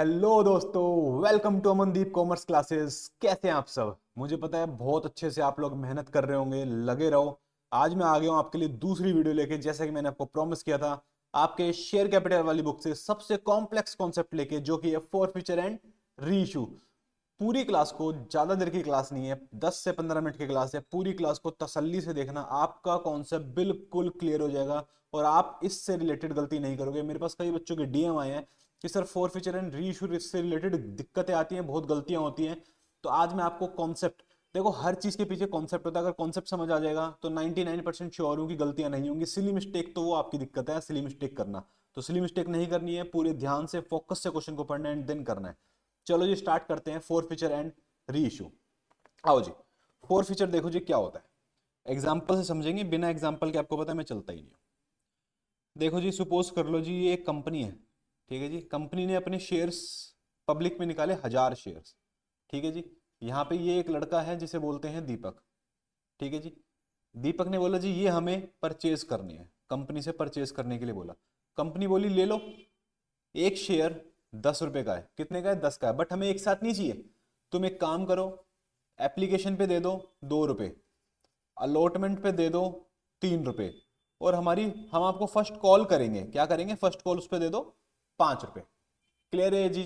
Hello दोस्तों, welcome to Amandeep commerce classes. कैसे हैं आप सब? मुझे पता है बहुत अच्छे से आप लोग मेहनत कर रहे होंगे, लगे रहो। आज मैं आ गया हूं आपके लिए दूसरी वीडियो लेके, जैसा कि मैंने आपको प्रॉमिस किया था, आपके शेयर कैपिटल वाली बुक से सबसे कॉम्प्लेक्स कॉन्सेप्ट लेके, जो कि है four feature and re issue. पूरी क्लास को, ज्यादा देर की क्लास नहीं है, 10 से 15 मिनट की क्लास है, पूरी क्लास को तसल्ली से देखना, आपका कॉन्सेप्ट बिल्कुल क्लियर हो जाएगा और आप इससे रिलेटेड गलती नहीं करोगे। मेरे पास कई बच्चों के डीएम आए हैं कि sir four feature and re issue से रिलेटेड दिक्कतें आती हैं, बहुत गलतियां होती हैं। तो आज मैं आपको कॉन्सेप्ट, देखो हर चीज के पीछे कॉन्सेप्ट होता है, अगर कॉन्सेप्ट समझ आ जाएगा तो 99% श्योर हूं कि गलतियां नहीं होंगी। सिली मिस्टेक तो वो आपकी दिक्कत है, सिली मिस्टेक करना। तो सिली मिस्टेक नहीं करनी है, पूरे ध्यान से फोकस से क्वेश्चन को पढ़ना है एंड देन करना है। चलो जी स्टार्ट करते हैं, four feature and re issue. आओ जी, फोर फीचर देखो जी क्या होता है। एग्जाम्पल से समझेंगे, बिना एग्जाम्पल के आपको पता है मैं चलता ही नहीं हूं। देखो जी, सपोज कर लो जी ये एक कंपनी है, ठीक है जी। कंपनी ने अपने शेयर्स पब्लिक में निकाले 1000 शेयर्स, ठीक है जी। यहाँ पे ये एक लड़का है जिसे बोलते हैं दीपक, ठीक है जी। दीपक ने बोला जी ये हमें परचेज करनी है, कंपनी से परचेज करने के लिए बोला। कंपनी बोली ले लो, एक शेयर 10 रुपए का है। कितने का है? 10 का है, बट हमें एक साथ नहीं चाहिए। तुम एक काम करो, एप्लीकेशन पे दे दो 2 रुपए, अलॉटमेंट पे दे दो 3 रुपए, और हम आपको फर्स्ट कॉल करेंगे। क्या करेंगे? फर्स्ट कॉल उस पर दे दो 5 रुपए। क्लियर है जी?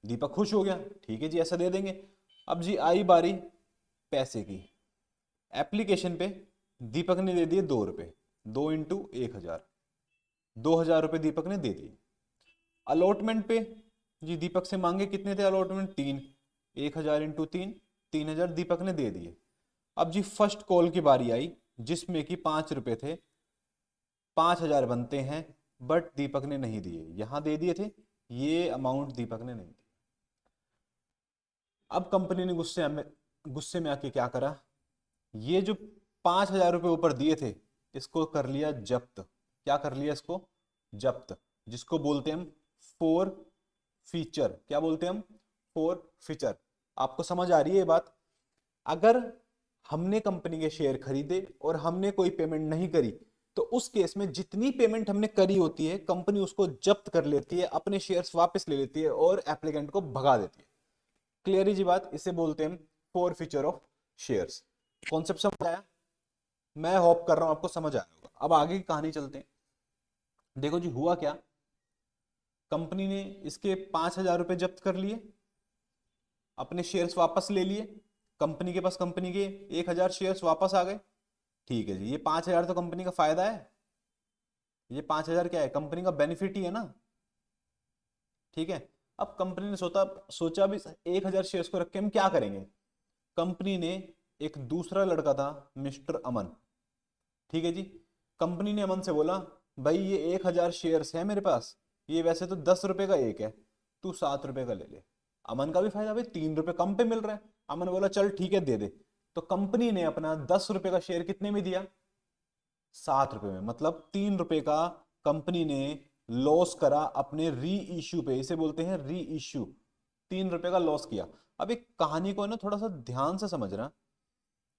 दीपक खुश हो गया, ठीक है जी ऐसा दे देंगे। अब जी आई बारी पैसे की। एप्लीकेशन पे दीपक ने दे दिए 2 रुपए, 2 × 1 हजार, 2 हजार रुपए दीपक ने दे दिए। अलॉटमेंट पे जी दीपक से मांगे, कितने थे अलॉटमेंट? 3, 1 हजार × 3, 3 हजार दीपक ने दे दिए। अब जी फर्स्ट कॉल की बारी आई, जिसमें कि 5 रुपए थे, 5 हजार बनते हैं, बट दीपक ने नहीं दिए। यहां दे दिए थे, ये अमाउंट दीपक ने नहीं दी। अब कंपनी ने गुस्से में आके क्या करा, ये जो 5 हजार रुपए ऊपर दिए थे, इसको कर लिया जब्त। क्या कर लिया इसको? जब्त, जिसको बोलते हैं हम फोर फीचर। क्या बोलते हैं हम? Four feature. आपको समझ आ रही है ये बात? अगर हमने कंपनी के शेयर खरीदे और हमने कोई पेमेंट नहीं करी, तो उस केस में जितनी पेमेंट हमने करी होती है, कंपनी उसको जब्त कर लेती है, अपने शेयर्स वापस ले लेती है और एप्लीकेंट को भगा देती है। क्लियर है जी बात? इसे बोलते हैं four feature of shares. Concept समझ आया? मैं होप कर रहा हूं आपको समझ आया होगा। अब आगे की कहानी चलते हैं। देखो जी हुआ क्या, कंपनी ने इसके 5 हजार रुपए जब्त कर लिए, अपने शेयर्स वापस ले लिए। कंपनी के पास कंपनी के 1 हजार शेयर्स वापस आ गए, ठीक है जी। ये 5 हजार तो कंपनी का फायदा है, ये 5 हजार क्या है? कंपनी का बेनिफिट ही है ना, ठीक है। अब कंपनी ने सोचा भी 1 हजार शेयर्स को रख के हम क्या करेंगे। कंपनी ने, एक दूसरा लड़का था मिस्टर अमन, ठीक है जी। कंपनी ने अमन से बोला भाई ये 1 हजार शेयर्स है मेरे पास, ये वैसे तो 10 रुपए का एक है, तू 7 रुपए का ले ले। अमन का भी फायदा भाई, 3 रुपए कम पे मिल रहा है। अमन बोला चल ठीक है दे दे। तो कंपनी ने अपना 10 रुपए का शेयर कितने में दिया? 7 रुपए में। मतलब 3 रुपए का कंपनी ने लॉस करा अपने री इश्यू पे, इसे बोलते हैं री इश्यू। 3 रुपए का लॉस किया। अब एक कहानी को है ना थोड़ा सा ध्यान से समझना।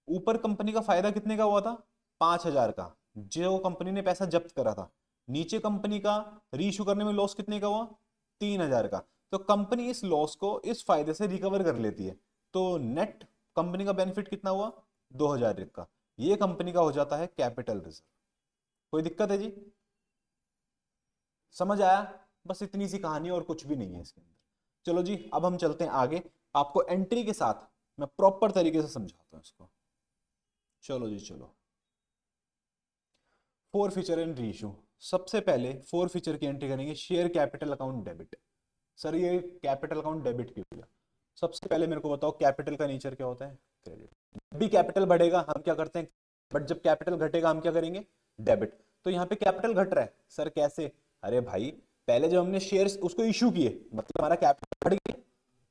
ऊपर कंपनी का फायदा कितने का हुआ था? 5 हजार का, जो कंपनी ने पैसा जब्त करा था। नीचे कंपनी का री इशू करने में लॉस कितने का हुआ? 3 हजार का। तो कंपनी इस लॉस को इस फायदे से रिकवर कर लेती है। तो नेट कंपनी का बेनिफिट कितना हुआ? 2 हजार का। ये कंपनी का हो जाता है कैपिटल रिजर्व। कोई दिक्कत है जी? समझ आया? बस इतनी सी कहानी, और कुछ भी नहीं है इसके अंदर। चलो जी अब हम चलते हैं आगे, आपको एंट्री के साथ मैं प्रॉपर तरीके से समझाता हूं इसको। चलो जी चलो, फोर फीचर एंड रीइश्यू। सबसे पहले फोर फीचर की एंट्री करेंगे, share capital account debit. Sir ये कैपिटल अकाउंट डेबिट क्यों हुआ? सबसे पहले मेरे को बताओ कैपिटल का नेचर क्या होता है? क्रेडिट। जब भी कैपिटल बढ़ेगा हम क्या करते हैं? बट जब कैपिटल घटेगा हम क्या करेंगे? डेबिट। तो यहाँ पे कैपिटल घट रहा है, सर कैसे? अरे भाई पहले जब हमने शेयर्स उसको इश्यू किए, मतलब हमारा कैपिटल बढ़ गया।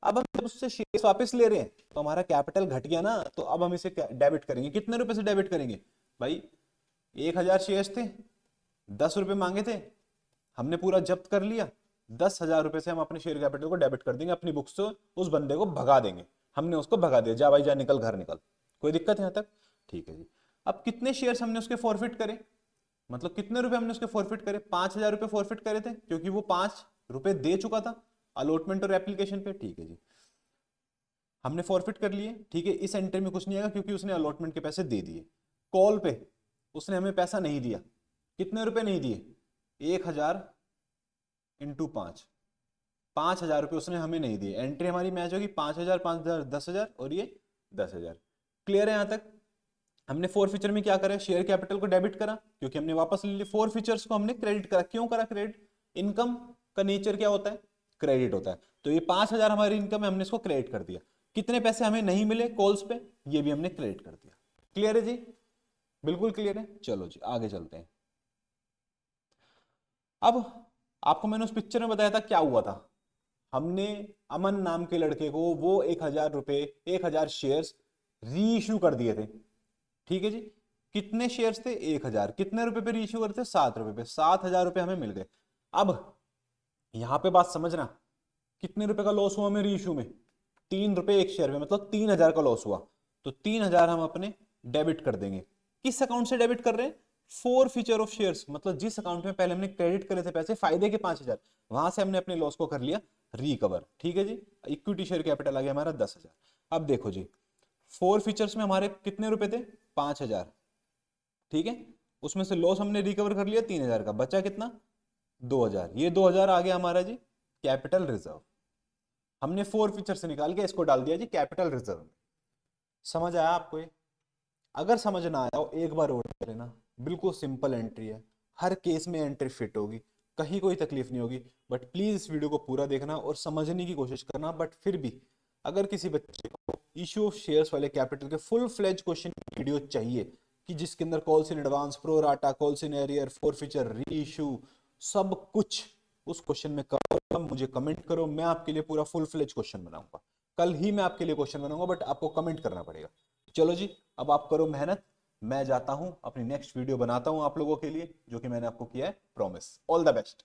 अब हम जब उससे शेयर्स वापस ले रहे हैं तो हमारा कैपिटल घट गया ना, तो अब हम इसे डेबिट करेंगे। कितने रुपए से डेबिट करेंगे भाई? 1 हजार शेयर्स थे, 10 रुपए मांगे थे, हमने पूरा जब्त कर लिया। 10 हजार रुपए से हम अपने शेयर कैपिटल को डेबिट कर देंगे, अपनी बुक से उस बंदे को भगा देंगे। हमने उसको भगा दिया, जा भाई जा निकल घर निकल। कोई दिक्कत यहां तक? ठीक है जी। अब कितने शेयर्स हमने उसके फॉरफिट करे? मतलब कितने रुपए हमने उसके फॉरफिट करे? 5 हजार रुपए फॉरफिट करे थे, क्योंकि वो 5 रुपए दे चुका था। अलॉटमेंट और एप्लीकेशन पे, ठीक है जी, हमने फॉरफिट कर लिए, ठीक है। इस एंट्री में कुछ नहीं आएगा क्योंकि उसने अलॉटमेंट के पैसे दे दिए। कॉल पे उसने हमें पैसा नहीं दिया, कितने रुपए नहीं दिए, 1000 इंटू 5, 5000 रुपये उसने हमें नहीं दिए। एंट्री हमारी मैच होगी 5000, 5000, 10,000 और ये 10,000। क्लियर है यहाँ तक। हमने फोर फीचर में क्या करा, शेयर कैपिटल को डेबिट करा क्योंकि हमने वापस ले लिया। फोर फीचर्स को हमने क्रेडिट करा, क्यों करा क्रेडिट, इनकम का नेचर क्या होता है, क्रेडिट होता है। तो ये 5000 हमारी इनकम है, हमने इसको क्रेडिट कर दिया। कितने पैसे हमें नहीं मिले कॉल्स पे, ये भी हमने क्रेडिट कर दिया। क्लियर है जी, बिल्कुल क्लियर है। चलो जी आगे चलते हैं। अब आपको मैंने उस पिक्चर में बताया था क्या हुआ था। हमने अमन नाम के लड़के को वो 1000 रुपए, 1000 शेयर्स री इश्यू कर दिए थे, ठीक है जी। कितने शेयर्स थे, 1000, कितने रुपए पे री इश्यू करते, 7 रुपए पे, 7000 रुपए हमें मिल गए। अब यहां पे बात समझना, कितने रुपए का लॉस हुआ हमें री इश्यू में, 3 रुपए एक शेयर में, मतलब 3000 का लॉस हुआ। तो 3000 हम अपने डेबिट कर देंगे। किस अकाउंट से डेबिट कर रहे हैं, फोर फीचर ऑफ शेयर्स, मतलब जिस अकाउंट में पहले हमने क्रेडिट करे थे पैसे फायदे के 5000, वहां से हमने अपने लॉस को कर लिया रिकवर, ठीक है जी। इक्विटी शेयर कैपिटल आ गया हमारा 10,000। अब देखो जी, फोर फीचर्स में हमारे कितने रुपए थे, 5000, ठीक है। उसमें से लॉस हमने रिकवर कर लिया 3000 का, बचा कितना, 2000। ये 2000 आ गया हमारा जी कैपिटल रिजर्व। हमने फोर फीचर से निकाल के इसको डाल दिया जी कैपिटल रिजर्व में। समझ आया आपको ये, अगर समझ ना आया हो एक बार और कर लेना। बिल्कुल सिंपल एंट्री है, हर केस में एंट्री फिट होगी, कहीं कोई तकलीफ नहीं होगी। बट प्लीज इस वीडियो को पूरा देखना और समझने की कोशिश करना। बट फिर भी अगर किसी बच्चे को इशू ऑफ शेयर्स वाले कैपिटल के फुल फ्लेज क्वेश्चन वीडियो चाहिए कि जिसके अंदर calls in advance, pro rata, calls in arrear, four feature, री इशू, सब कुछ उस क्वेश्चन में करो, मुझे कमेंट करो, मैं आपके लिए पूरा फुल फ्लेज क्वेश्चन बनाऊंगा। कल ही मैं आपके लिए क्वेश्चन बनाऊंगा, बट आपको कमेंट करना पड़ेगा। चलो जी, अब आप करो मेहनत, मैं जाता हूं अपनी नेक्स्ट वीडियो बनाता हूं आप लोगों के लिए, जो कि मैंने आपको किया है प्रॉमिस। All the best.